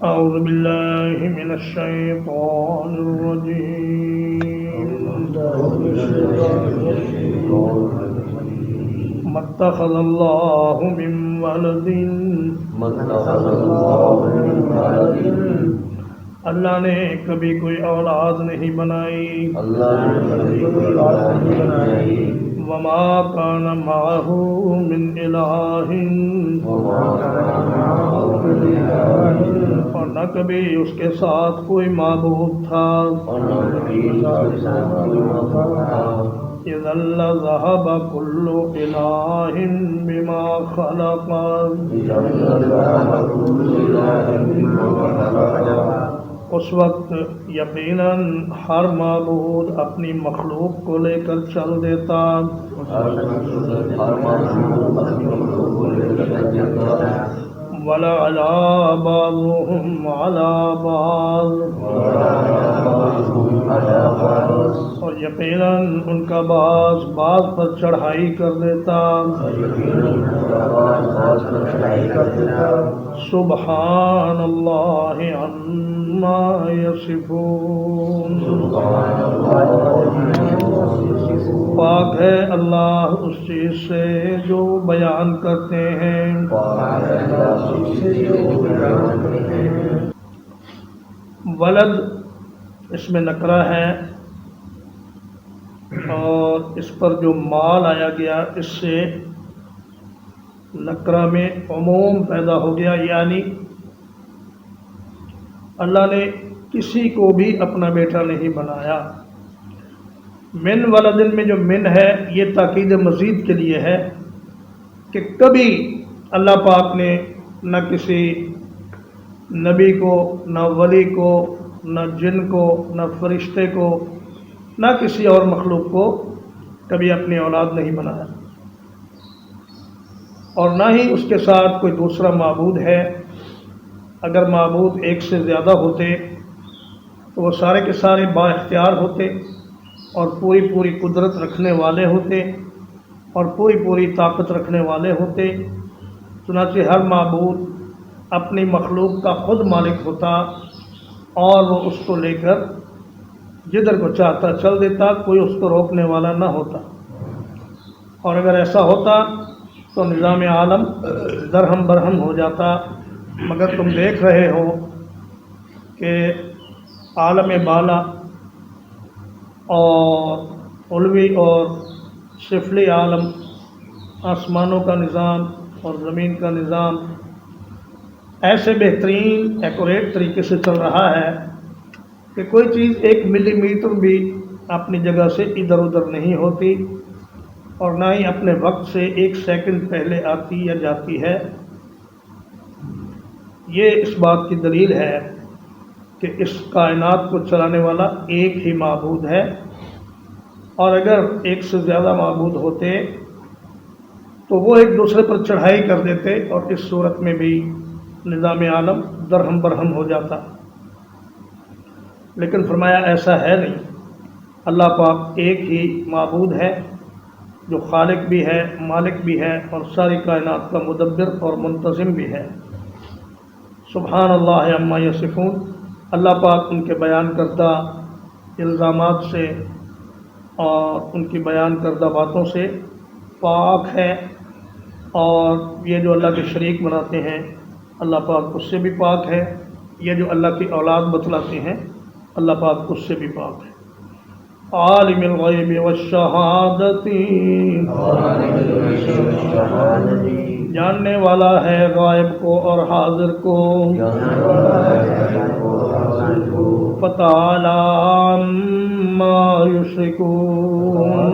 أعوذ بالله من الشيطان الرجيم ما اتخذ الله من ولد اللہ نے کبھی کوئی اولاد نہیں بنائی وما كان معه من إله اور نہ کبھی اس کے ساتھ کوئی معبود تھا إذا لذهب كل إله بما خلق اس وقت یقیناً ہر معبود اپنی مخلوق کو لے کر چل دیتا وَلَعَلَى بَعْضُهُمْ عَلَى بَعْضٍ اور یقیناً ان کا بعض پر چڑھائی کر دیتا سبحان اللہ عما یصفون پاک ہے اللہ اس چیز سے جو بیان کرتے ہیں ولد اس میں نکرہ ہے اور اس پر جو مال آیا گیا اس سے نکرہ میں عموم پیدا ہو گیا، یعنی اللہ نے کسی کو بھی اپنا بیٹا نہیں بنایا۔ من ولدن میں جو من ہے یہ تاکید مزید کے لیے ہے کہ کبھی اللہ پاک نے نہ کسی نبی کو، نہ ولی کو، نہ جن کو، نہ فرشتے کو، نہ کسی اور مخلوق کو کبھی اپنی اولاد نہیں بنایا، اور نہ ہی اس کے ساتھ کوئی دوسرا معبود ہے۔ اگر معبود ایک سے زیادہ ہوتے تو وہ سارے کے سارے با اختیار ہوتے اور پوری قدرت رکھنے والے ہوتے اور پوری طاقت رکھنے والے ہوتے، چنانچہ ہر معبود اپنی مخلوق کا خود مالک ہوتا اور وہ اس کو لے کر جدھر کو چاہتا چل دیتا، کوئی اس کو روکنے والا نہ ہوتا۔ اور اگر ایسا ہوتا تو نظام عالم درہم برہم ہو جاتا، مگر تم دیکھ رہے ہو کہ عالم بالا اور علوی اور سفلی عالم، آسمانوں کا نظام اور زمین کا نظام ایسے بہترین ایکوریٹ طریقے سے چل رہا ہے کہ کوئی چیز 1 ملی میٹر بھی اپنی جگہ سے ادھر ادھر نہیں ہوتی اور نہ ہی اپنے وقت سے 1 سیکنڈ پہلے آتی یا جاتی ہے۔ یہ اس بات کی دلیل ہے کہ اس کائنات کو چلانے والا ایک ہی معبود ہے، اور اگر ایک سے زیادہ معبود ہوتے تو وہ ایک دوسرے پر چڑھائی کر دیتے اور اس صورت میں بھی نظام عالم درہم برہم ہو جاتا۔ لیکن فرمایا ایسا ہے نہیں، اللہ پاک ایک ہی معبود ہے جو خالق بھی ہے، مالک بھی ہے اور ساری کائنات کا مدبر اور منتظم بھی ہے۔ سبحان اللہ عما یصفون، اللہ پاک ان کے بیان کردہ الزامات سے اور ان کی بیان کردہ باتوں سے پاک ہے، اور یہ جو اللہ کے شریک بناتے ہیں اللہ پاک اس سے بھی پاک ہے، یہ جو اللہ کی اولاد بتلاتے ہیں اللہ پاک اس سے بھی پاک ہے۔ عالم الغیب والشہادت، جاننے والا ہے غائب کو اور حاضر کو، فتعالی عما یشرکون،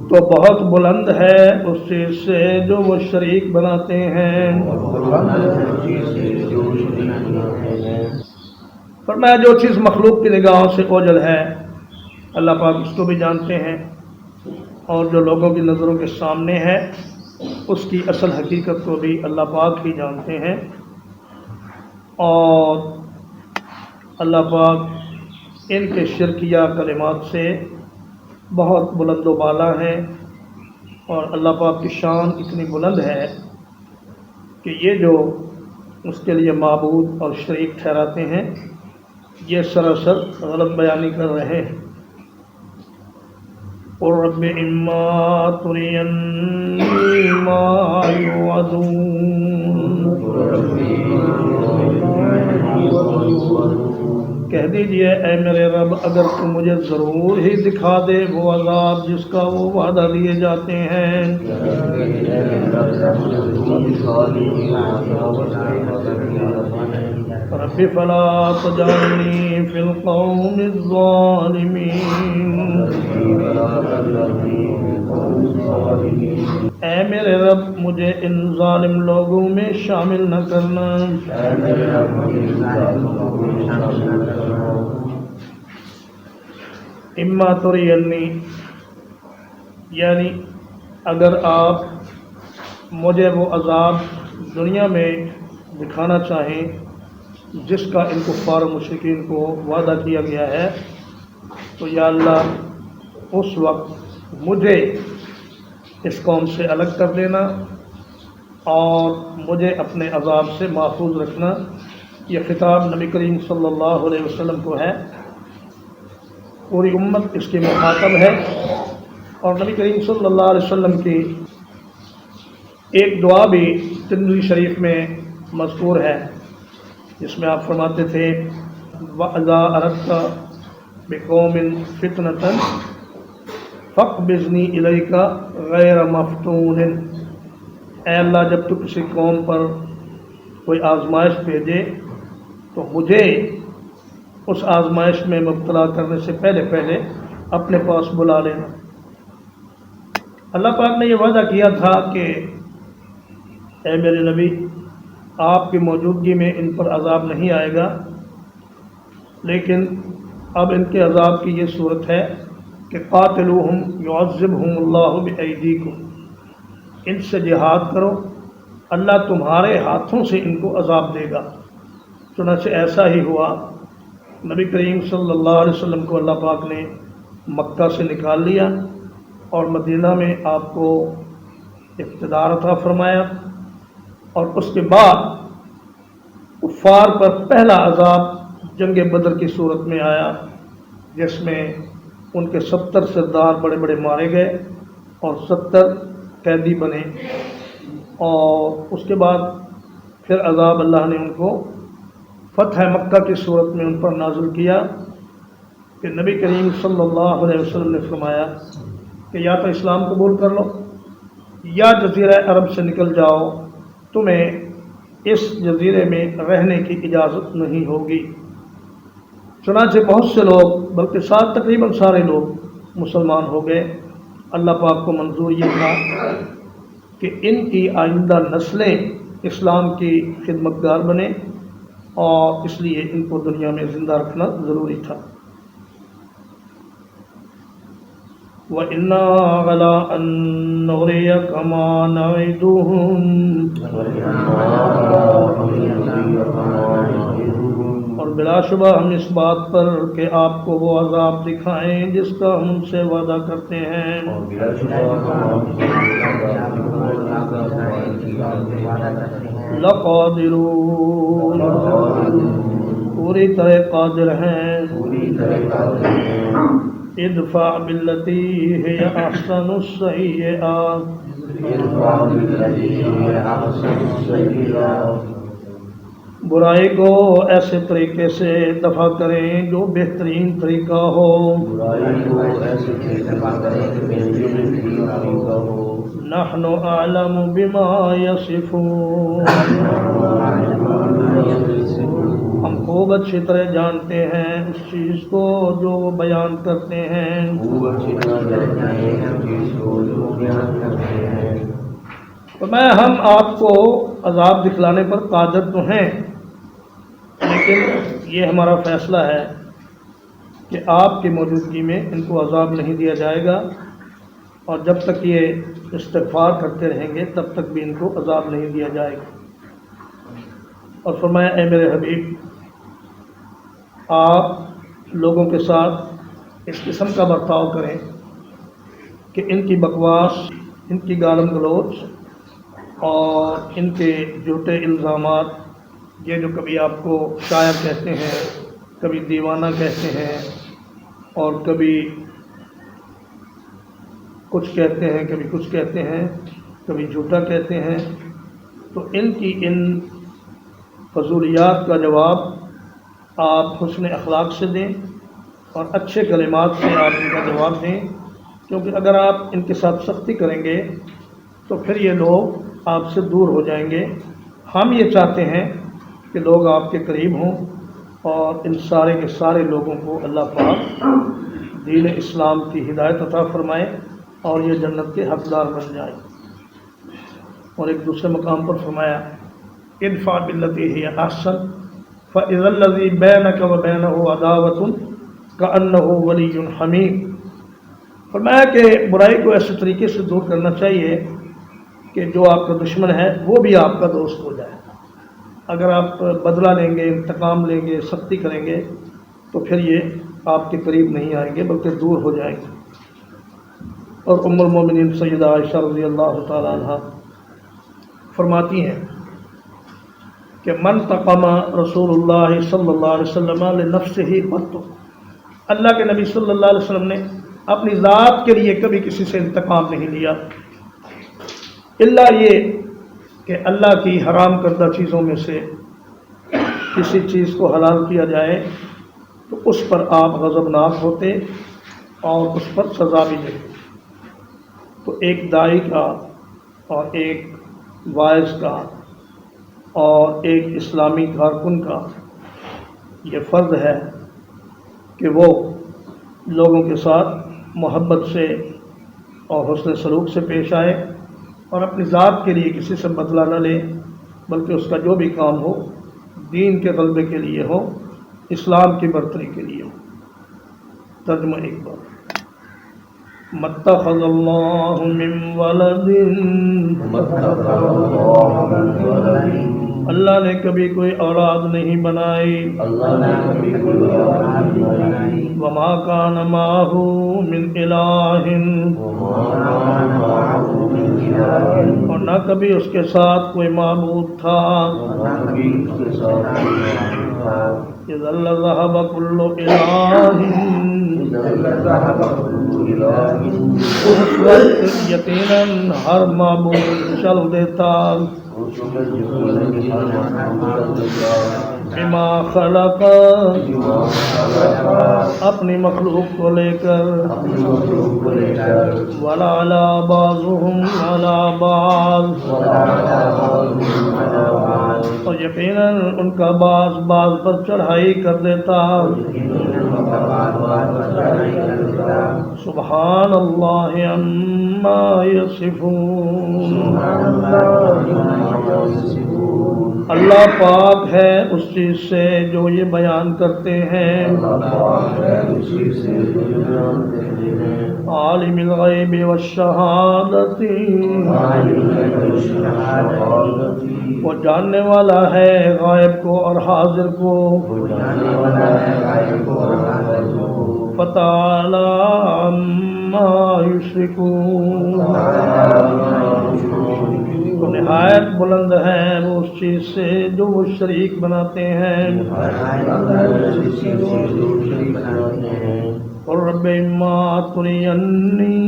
تو بہت بلند ہے اس چیز سے جو وہ شریک بناتے ہیں۔ فرمایا جو چیز مخلوق کی نگاہوں سے اوجھل ہے اللہ پاک اس کو بھی جانتے ہیں، اور جو لوگوں کی نظروں کے سامنے ہے اس کی اصل حقیقت کو بھی اللہ پاک ہی جانتے ہیں۔ اور اللہ پاک ان کے شرکیہ کلمات سے بہت بلند و بالا ہیں، اور اللہ پاک کی شان اتنی بلند ہے کہ یہ جو اس کے لیے معبود اور شریک ٹھہراتے ہیں، یہ سراسر غلط بیانی کر رہے ہیں۔ قل رب اما ترینی ما یوعدون، کہہ دیجئے اے میرے رب اگر تو مجھے ضرور ہی دکھا دے وہ عذاب جس کا وہ وعدہ دیے جاتے ہیں، رب فلا تجعلنی فی القوم الظالمین، اے میرے رب مجھے ان ظالم لوگوں میں شامل نہ کرنا۔ اما ترینی یعنی اگر آپ مجھے وہ عذاب دنیا میں دکھانا چاہیں جس کا ان کفار و مشرکین کو وعدہ کیا گیا ہے، تو یا اللہ اس وقت مجھے اس قوم سے الگ کر دینا اور مجھے اپنے عذاب سے محفوظ رکھنا۔ یہ خطاب نبی کریم صلی اللہ علیہ وسلم کو ہے، پوری امت اس کے مخاطب ہے، اور نبی کریم صلی اللہ علیہ وسلم کی ایک دعا بھی ترمذی شریف میں مذکور ہے جس میں آپ فرماتے تھے وَإِذَا أَرَدْتَ بِقَوْمٍ فِتْنَةً فَاقْبِضْنِي إِلَيْكَ غَيْرَ مَفْتُونٍ، اے اللہ جب تو کسی قوم پر کوئی آزمائش بھیجے تو مجھے اس آزمائش میں مبتلا کرنے سے پہلے اپنے پاس بلا لینا۔ اللہ پاک نے یہ وعدہ کیا تھا کہ اے میرے نبی آپ کی موجودگی میں ان پر عذاب نہیں آئے گا، لیکن اب ان کے عذاب کی یہ صورت ہے کہ قاتلوہم یعذبہم اللہ بایدیکم، ان سے جہاد کرو، اللہ تمہارے ہاتھوں سے ان کو عذاب دے گا۔ چنانچہ ایسا ہی ہوا، نبی کریم صلی اللہ علیہ وسلم کو اللہ پاک نے مکہ سے نکال لیا اور مدینہ میں آپ کو اقتدار عطا فرمایا، اور اس کے بعد کفار پر پہلا عذاب جنگ بدر کی صورت میں آیا، جس میں ان کے 70 سردار بڑے بڑے مارے گئے اور 70 قیدی بنے، اور اس کے بعد پھر عذاب اللہ نے ان کو فتح مکہ کی صورت میں ان پر نازل کیا کہ نبی کریم صلی اللہ علیہ وسلم نے فرمایا کہ یا تو اسلام قبول کر لو یا جزیرہ عرب سے نکل جاؤ، تمہیں اس جزیرے میں رہنے کی اجازت نہیں ہوگی۔ چنانچہ بہت سے لوگ بلکہ تقریباً سارے لوگ مسلمان ہو گئے۔ اللہ پاک کو منظور یہ تھا کہ ان کی آئندہ نسلیں اسلام کی خدمتگار بنے، اور اس لیے ان کو دنیا میں زندہ رکھنا ضروری تھا۔ وَإِنَّا عَلَىٰ أَن نُّرِيَكَ مَا نَعِدُهُمْ، اور بلا شبہ ہم اس بات پر کہ آپ کو وہ عذاب دکھائیں جس کا ہم ان سے وعدہ کرتے ہیں، لَقَادِرُونَ، پوری طرح قادر ہیں۔ ادفع بالتی ہی احسن السیئات، برائی کو ایسے طریقے سے دفع کریں جو بہترین طریقہ ہو۔ نحن اعلم بما یصفون، ہم خوب اچھی طرح جانتے ہیں اس چیز کو جو وہ بیان کرتے ہیں۔ تو ہم آپ کو عذاب دکھلانے پر قادر تو ہیں، لیکن یہ ہمارا فیصلہ ہے کہ آپ کی موجودگی میں ان کو عذاب نہیں دیا جائے گا، اور جب تک یہ استغفار کرتے رہیں گے تب تک بھی ان کو عذاب نہیں دیا جائے گا۔ اور فرمایا اے میرے حبیب آپ لوگوں کے ساتھ اس قسم کا برتاؤ کریں کہ ان کی بکواس، ان کی گالم گلوچ اور ان کے جھوٹے الزامات یہ جو کبھی آپ کو شاعر کہتے ہیں، کبھی دیوانہ کہتے ہیں، اور کبھی کچھ کہتے ہیں، کبھی کچھ کہتے ہیں، کبھی جھوٹا کہتے ہیں، تو ان کی ان فضولیات کا جواب آپ حسن اخلاق سے دیں اور اچھے کلمات سے آپ ان کا جواب دیں، کیونکہ اگر آپ ان کے ساتھ سختی کریں گے تو پھر یہ لوگ آپ سے دور ہو جائیں گے۔ ہم یہ چاہتے ہیں کہ لوگ آپ کے قریب ہوں اور ان سارے کے سارے لوگوں کو اللہ پاک دین اسلام کی ہدایت عطا فرمائے اور یہ جنت کے حقدار بن جائیں۔ اور ایک دوسرے مقام پر فرمایا ادفع بالتی ہی احسن فاذا الذی بینک وبینہ عداوۃ کأنہ ولی حمیم۔ فرمایا کہ برائی کو ایسے طریقے سے دور کرنا چاہیے کہ جو آپ کا دشمن ہے وہ بھی آپ کا دوست ہو جائے۔ اگر آپ بدلہ لیں گے، انتقام لیں گے، سختی کریں گے تو پھر یہ آپ کے قریب نہیں آئیں گے بلکہ دور ہو جائیں گے۔ اور ام المومنین سیدہ عائشہ رضی اللہ تعالی عنہ فرماتی ہیں کہ من تقم رسول اللہ صلی اللہ علیہ وسلم لنفسہ قط، اللہ کے نبی صلی اللہ علیہ وسلم نے اپنی ذات کے لیے کبھی کسی سے انتقام نہیں لیا، الا یہ کہ اللہ کی حرام کردہ چیزوں میں سے کسی چیز کو حلال کیا جائے تو اس پر آپ غضبناک ہوتے اور اس پر سزا بھی دیتے۔ تو ایک داعی کا اور ایک واعظ کا اور ایک اسلامی کارکن کا یہ فرض ہے کہ وہ لوگوں کے ساتھ محبت سے اور حسن سلوک سے پیش آئے اور اپنی ذات کے لیے کسی سے بدلہ نہ لے، بلکہ اس کا جو بھی کام ہو دین کے غلبے کے لیے ہو، اسلام کی برتری کے لیے ہو۔ ترجمہ ایک بار متخذ اللہ من ولد، اللہ نے کبھی کوئی اولاد نہیں بنائی، وما کان معہ من الہ، اور نہ کبھی اس کے ساتھ کوئی معبود تھا، اذا لذہب کل الہ، اس وقت یقیناً ہر معبود چل دیتا، بما خلق، اپنی مخلوق کو لے کر، وَلَعَلَى بَعْضُهُمْ عَلَى بَعْضٍ، اور یقیناً ان کا بعض پر چڑھائی کر دیتا۔ سبحان اللہ عما یصفون، اللہ پاک ہے اس چیز سے جو یہ بیان کرتے ہیں۔ عالم الغیب والشہادۃ، وہ جاننے والا ہے غائب کو اور حاضر کو۔ فتعالی عما یشرکون، وہ نہایت بلند ہے وہ اس چیز سے جو وہ شریک بناتے ہیں۔ قل رب اما ترینی،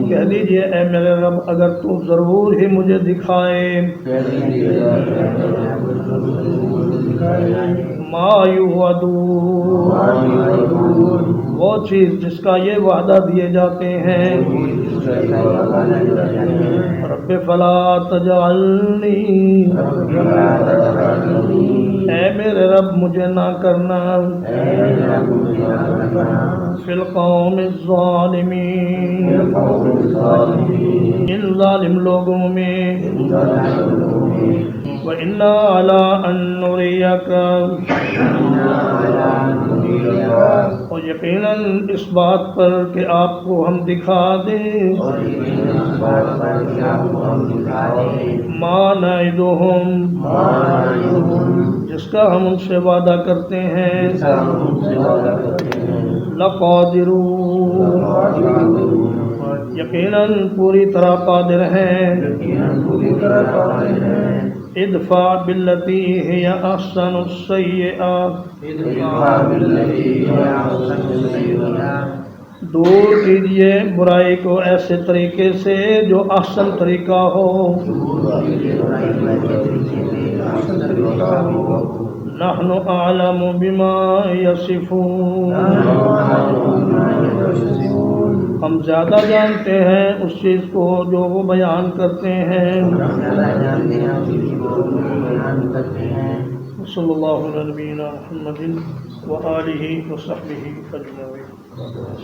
کہہ دیجئے اے میرے رب اگر تو ضرور ہی مجھے دکھائے، ما یوعدون، وہ چیز جس کا یہ وعدہ دیے جاتے ہیں۔ رب فلا تجعلنی، اے میرے رب مجھے نہ کرنا، فی القوم الظالمین، ان ظالم لوگوں میں، وَإِنَّا عَلَىٰ أَن نُّرِيَكَ، اور یقیناً اس بات پر کہ آپ کو ہم دکھا دیں، مَا نَعِدُهُمْ، جس کا ہم ان سے وعدہ کرتے ہیں، لَقَادِرُونَ، یقیناً پوری طرح قادر ہیں، ادفع بالتی ہی احسن السیئات دور کیجیے برائی کو ایسے طریقے سے جو احسن طریقہ ہو نحن اعلم بما یصفون ہم زیادہ جانتے ہیں اس چیز کو جو وہ بیان کرتے ہیں صلی اللہ علیہ نبینا محمد وآلہ وصحبہ اجمعین.